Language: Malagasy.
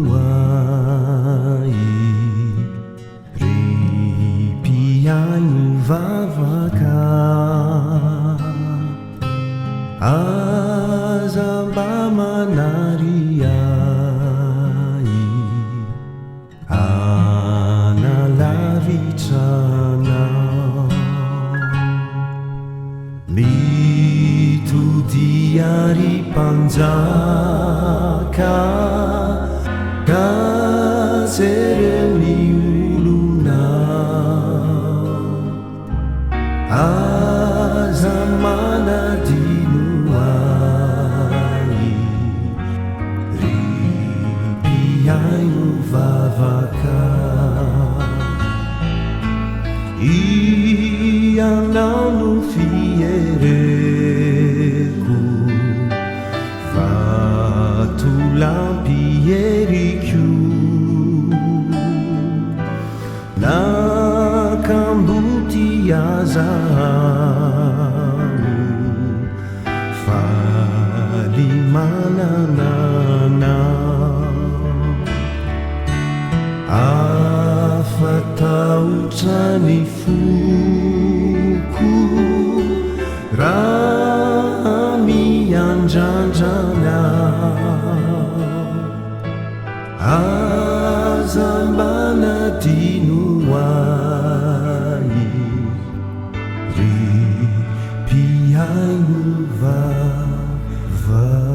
manadinoai ripiaino vavaka aza mba manariai analavitranao mitodiary mpanjaka kajereny olonao aza manadino ai ripiaino vavaka ianao no fiereko vatolampieriko nakamboty azao faly manananao afatahotrany foko raha miandrandrana aza manadino ai ripiaino vavaka